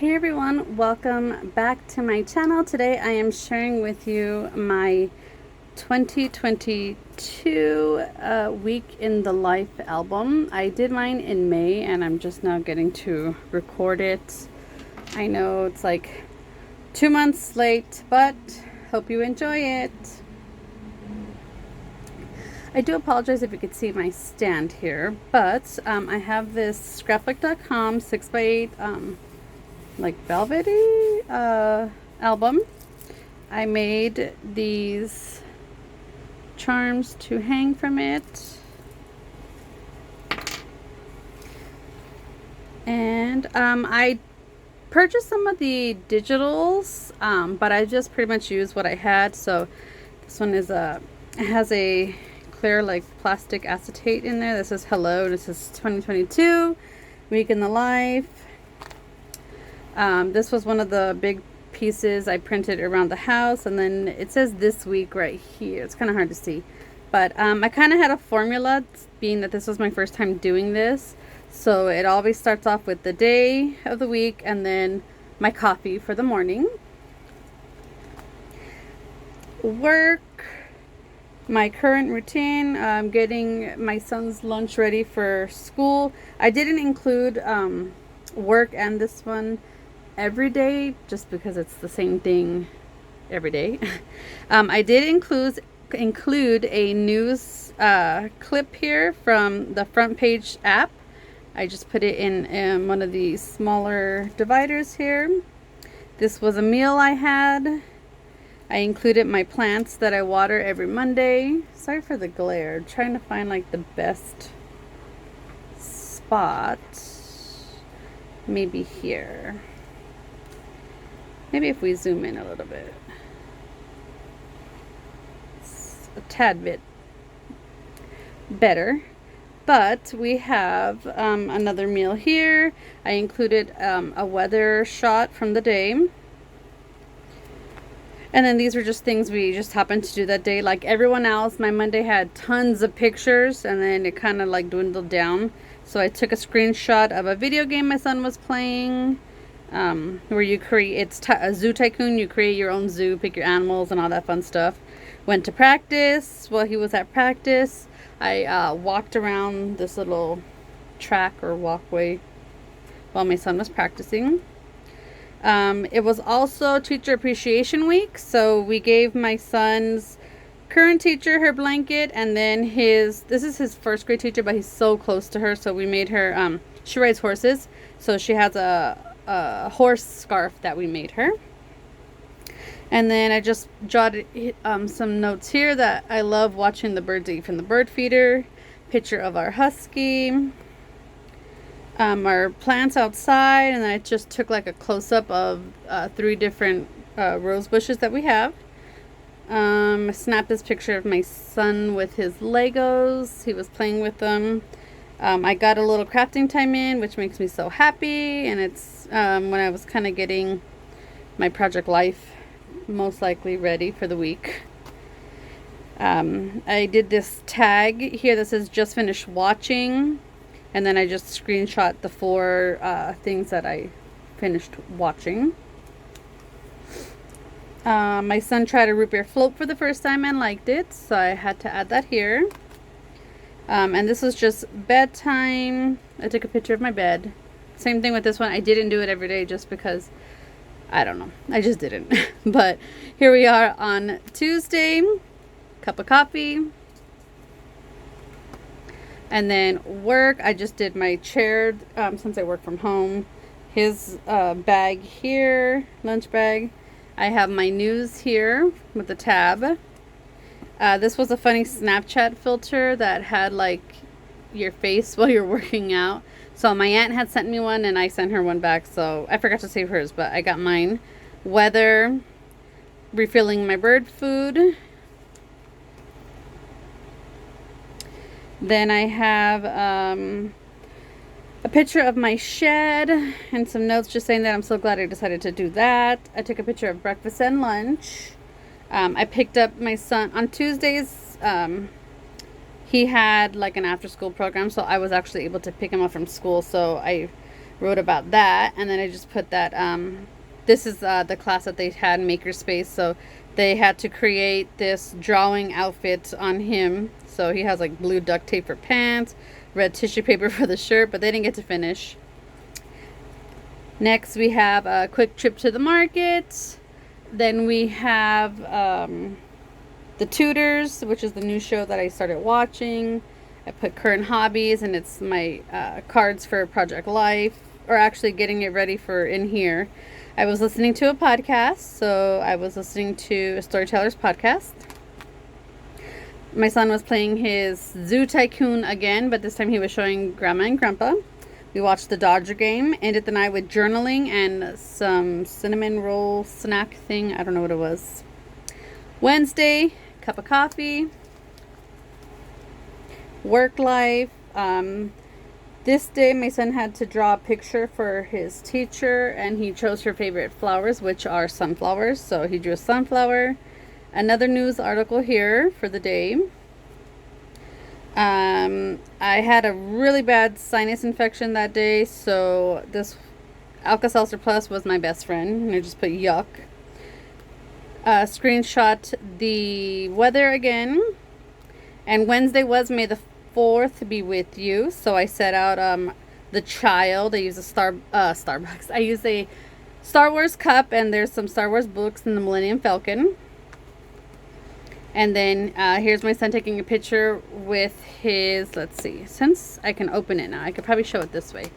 Hey everyone, welcome back to my channel. Today I am sharing with you my 2022 week in the life album. I did mine in May and I'm just now getting to record it. I know it's like 2 months late, but hope you enjoy it. I do apologize if you could see my stand here, but I have this scrapbook.com 6x8 like velvety album. I made these charms to hang from it, and I purchased some of the digitals, but I just pretty much used what I had. So this one is it has a clear like plastic acetate in there. This is hello, this is 2022 week in the life. This was one of the big pieces I printed around the house, and then it says this week right here. It's kind of hard to see, but I kind of had a formula, being that this was my first time doing this. So it always starts off with the day of the week and then my coffee for the morning. Work, my current routine, getting my son's lunch ready for school. I didn't include work and this one every day just because it's the same thing every day. I did include a news clip here from the front page app. I just put it in one of these smaller dividers here. This was a meal I had. I included my plants that I water every Monday. Sorry for the glare. I'm trying to find like the best spot. Maybe here. Maybe if we zoom in a little bit. It's a tad bit better. But we have another meal here. I included a weather shot from the day. And then these were just things we just happened to do that day. Like everyone else, my Monday had tons of pictures and then it kind of like dwindled down. So I took a screenshot of a video game my son was playing, where you create, it's a zoo tycoon. You create your own zoo, pick your animals and all that fun stuff. Went to practice. While he was at practice, I walked around this little track or walkway while my son was practicing. It was also Teacher Appreciation Week, so we gave my son's current teacher her blanket, and then this is his first grade teacher, but he's so close to her, so we made her, she rides horses, so she has a horse scarf that we made her. And then I just jotted some notes here that I love watching the birds eat from the bird feeder, picture of our husky, our plants outside, and then I just took like a close-up of 3 different rose bushes that we have. I snapped this picture of my son with his Legos. He was playing with them. I got a little crafting time in, which makes me so happy, and it's when I was kind of getting my project life most likely ready for the week. I did this tag here that says just finished watching, and then I just screenshot the 4 things that I finished watching. My son tried a root beer float for the first time and liked it, so I had to add that here. And this was just bedtime. I took a picture of my bed. Same thing with this one. I didn't do it every day just because, I don't know, I just didn't. But here we are on Tuesday. Cup of coffee. And then work, I just did my chair since I work from home. His bag here, lunch bag. I have my news here with the tab. This was a funny Snapchat filter that had like your face while you're working out. So my aunt had sent me one and I sent her one back. So I forgot to save hers, but I got mine. Weather, refilling my bird food. Then I have a picture of my shed and some notes just saying that I'm so glad I decided to do that. I took a picture of breakfast and lunch. I picked up my son on Tuesdays. He had like an after school program, so I was actually able to pick him up from school. So I wrote about that. And then I just put that, this is the class that they had, Makerspace. So they had to create this drawing outfit on him. So he has like blue duct tape for pants, red tissue paper for the shirt, but they didn't get to finish. Next, we have a quick trip to the market. Then we have The Tutors, which is the new show that I started watching. I put current hobbies, and it's my cards for Project Life, or actually getting it ready for in here. I was listening to a podcast, so I was listening to a Storyteller's podcast. My son was playing his Zoo Tycoon again, but this time he was showing Grandma and Grandpa. We watched the Dodger game, ended the night with journaling and some cinnamon roll snack thing. I don't know what it was. Wednesday, cup of coffee. Work life. This day my son had to draw a picture for his teacher, and he chose her favorite flowers, which are sunflowers. So he drew a sunflower. Another news article here for the day. I had a really bad sinus infection that day, so this Alka-Seltzer Plus was my best friend, and I just put yuck. Screenshot the weather again, and Wednesday was May the 4th be with you, so I set out the child. I use a Starbucks. I use a Star Wars cup, and there's some Star Wars books in the Millennium Falcon. And then here's my son taking a picture with his, let's see, since I can open it now, I could probably show it this way.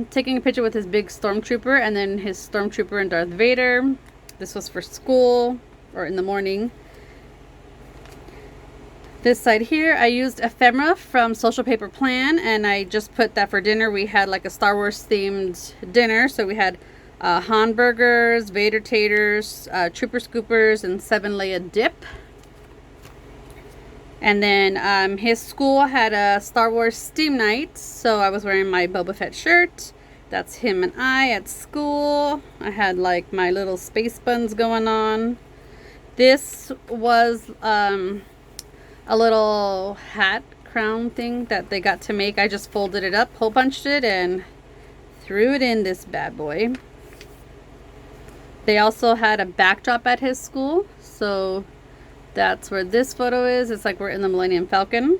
Taking a picture with his big stormtrooper, and then his stormtrooper and Darth Vader. This was for school, or in the morning. This side here, I used ephemera from Social Paper Plan, and I just put that for dinner. We had like a Star Wars themed dinner, so we had Han burgers, Vader taters, Trooper scoopers, and 7-layer dip. And then his school had a Star Wars steam night, so I was wearing my Boba Fett shirt. That's him and I at school. I had like my little space buns going on. This was a little hat crown thing that they got to make. I just folded it up, hole punched it, and threw it in this bad boy. They also had a backdrop at his school, so that's where this photo is. It's like we're in the Millennium Falcon.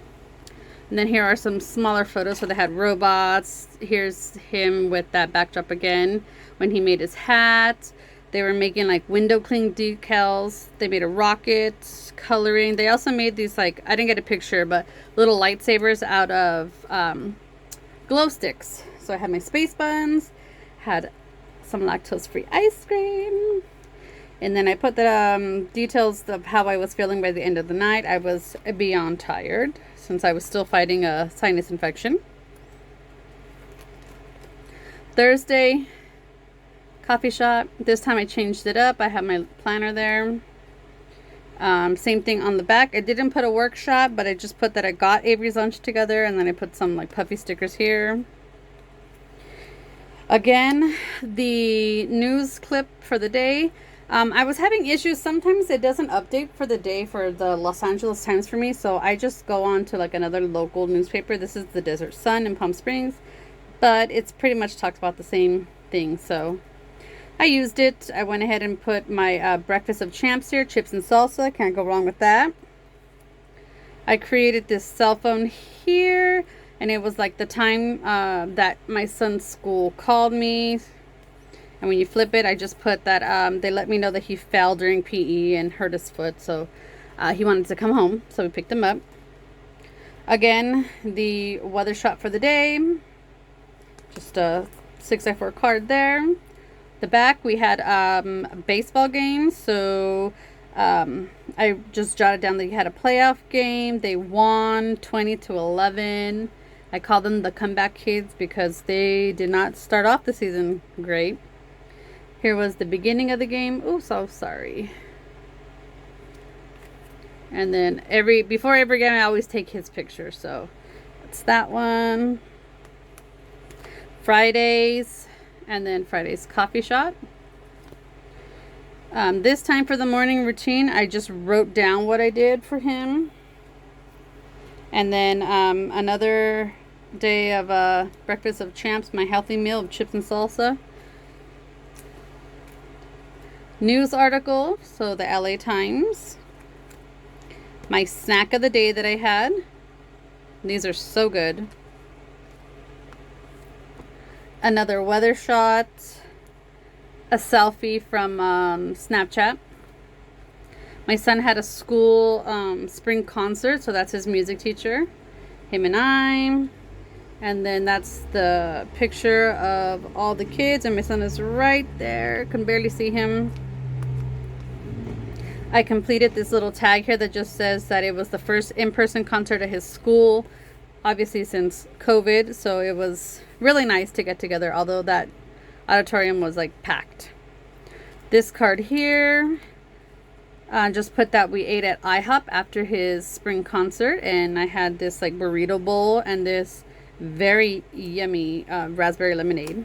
And then here are some smaller photos. So they had robots. Here's him with that backdrop again when he made his hat. They were making like window cling decals. They made a rocket, coloring. They also made these, like, I didn't get a picture, but little lightsabers out of glow sticks. So I had my space buns, had some lactose-free ice cream, and then I put the details of how I was feeling by the end of the night. I was beyond tired since I was still fighting a sinus infection. Thursday, coffee shop. This time I changed it up. I have my planner there. Same thing on the back. I didn't put a workshop, but I just put that I got Avery's lunch together, and then I put some like puffy stickers here. Again, the news clip for the day. I was having issues. Sometimes it doesn't update for the day for the Los Angeles Times for me, so I just go on to like another local newspaper. This is the Desert Sun in Palm Springs, but it's pretty much talks about the same thing, so I used it. I went ahead and put my breakfast of champs here, chips and salsa. Can't go wrong with that. I created this cell phone here, and it was like the time that my son's school called me. And when you flip it, I just put that they let me know that he fell during PE and hurt his foot, so he wanted to come home, so we picked him up. Again, the weather shot for the day, just a 6x4 card there. The back, we had a baseball game, so I just jotted down that you had a playoff game. They won 20-11. I call them the comeback kids because they did not start off the season great. Here was the beginning of the game. Oh, so sorry. And then before every game, I always take his picture. So that's that one. Fridays, and then Friday's coffee shop. This time for the morning routine, I just wrote down what I did for him. And then another day of breakfast of champs, my healthy meal of chips and salsa. News article, so the LA Times. My snack of the day that I had. These are so good. Another weather shot. A selfie from Snapchat. My son had a school spring concert, so that's his music teacher. Him and I. And then that's the picture of all the kids, and my son is right there. Can barely see him. I completed this little tag here that just says that it was the first in-person concert at his school, obviously since COVID, so it was really nice to get together, although that auditorium was like packed. This card here, just put that we ate at IHOP after his spring concert, and I had this like burrito bowl and this very yummy raspberry lemonade.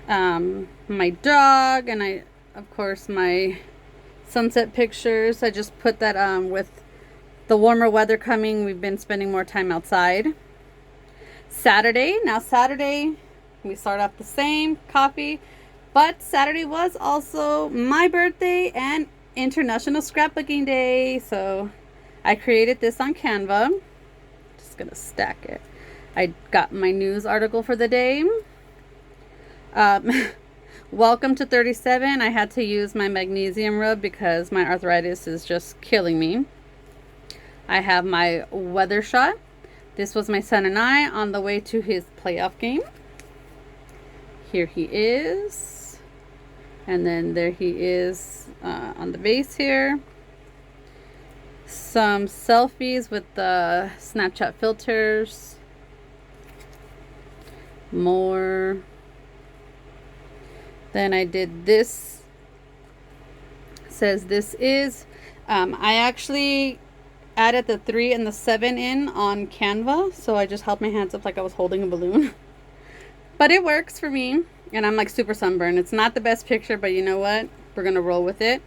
My dog, and of course my sunset pictures. I just put that with the warmer weather coming, we've been spending more time outside. Saturday, we start off the same, coffee, but Saturday was also my birthday and International Scrapbooking Day, so I created this on Canva. Just gonna stack it. I got my news article for the day. Welcome to 37. I had to use my magnesium rub because my arthritis is just killing me. I have my weather shot. This was my son and I on the way to his playoff game. Here he is. And then there he is on the base here. Some selfies with the Snapchat filters. More. Then I did this. It says this is. I actually added the 3 and the 7 in on Canva, so I just held my hands up like I was holding a balloon. But it works for me, and I'm like super sunburned. It's not the best picture, but you know what? We're gonna roll with it.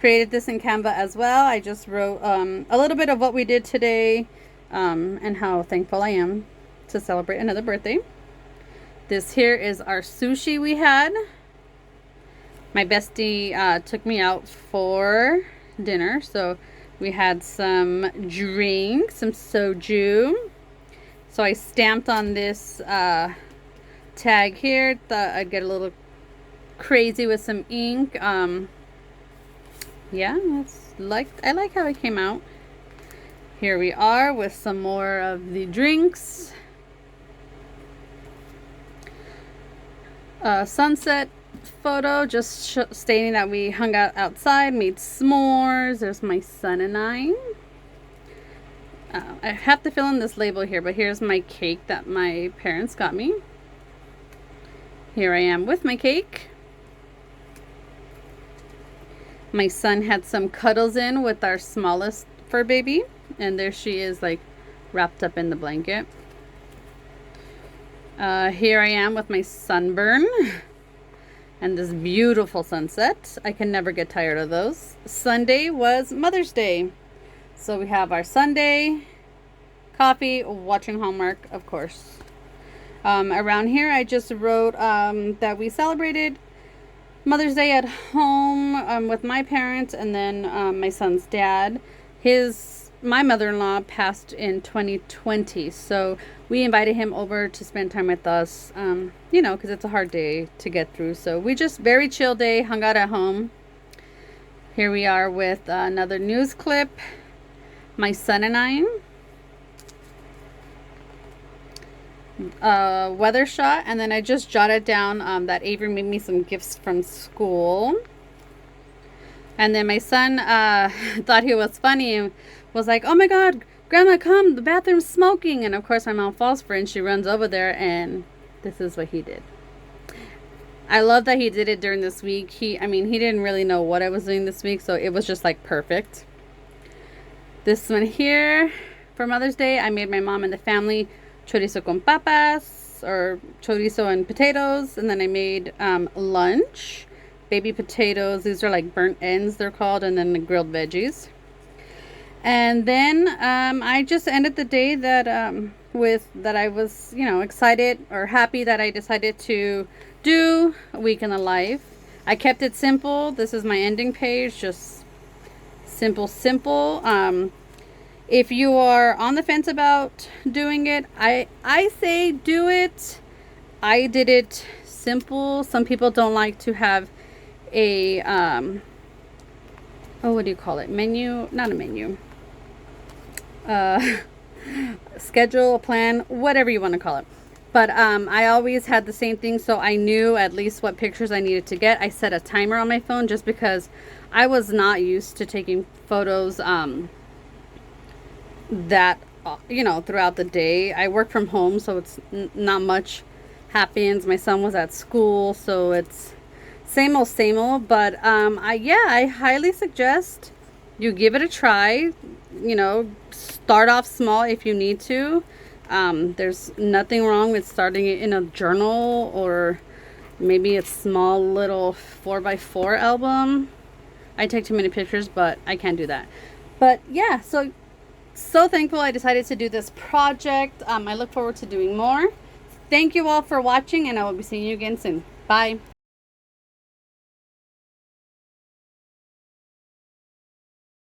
Created this in Canva as well. I just wrote a little bit of what we did today and how thankful I am to celebrate another birthday. This here is our sushi we had. My bestie took me out for dinner, so we had some drinks, some soju. So I stamped on this tag here. Thought I'd get a little crazy with some ink. Yeah, I like how it came out. Here we are with some more of the drinks. Sunset photo, just stating that we hung out outside, made s'mores. There's my son and I have to fill in this label here, but here's my cake that my parents got me. Here I am with my cake. My son had some cuddles in with our smallest fur baby, and there she is, like wrapped up in the blanket. Here I am with my sunburn and this beautiful sunset. I can never get tired of those. Sunday was Mother's Day, so we have our Sunday coffee, watching Hallmark, of course. Around here I just wrote that we celebrated Mother's Day at home with my parents, and then my son's dad. My mother-in-law passed in 2020, so we invited him over to spend time with us, you know, because it's a hard day to get through. So we just, very chill day, hung out at home. Here we are with another news clip. My son and I. Weather shot, and then I just jotted down that Avery made me some gifts from school. And then my son thought he was funny and was like, "Oh my God, Grandma, come, the bathroom's smoking." And of course my mom falls for it and she runs over there, and this is what he did. I love that he did it during this week. He didn't really know what I was doing this week, so it was just like perfect. This one here, for Mother's Day, I made my mom and the family chorizo con papas, or chorizo and potatoes, and then I made lunch. Baby potatoes, these are like burnt ends they're called, and then the grilled veggies. And then I just ended the day that with that I was, excited or happy that I decided to do a week in the life. I kept it simple. This is my ending page, just simple. If you are on the fence about doing it, I say do it. I did it simple. Some people don't like to have a what do you call it? Menu? Not a menu. Schedule, a plan, whatever you want to call it. But I always had the same thing, so I knew at least what pictures I needed to get. I set a timer on my phone just because I was not used to taking photos that throughout the day. I work from home, so it's not much happens. My son was at school, so it's same old. But I highly suggest you give it a try. Start off small if you need to. There's nothing wrong with starting it in a journal or maybe a small little 4x4 album. I take too many pictures, but I can't do that. But yeah, so thankful I decided to do this project. I look forward to doing more. Thank you all for watching, and I will be seeing you again soon. Bye.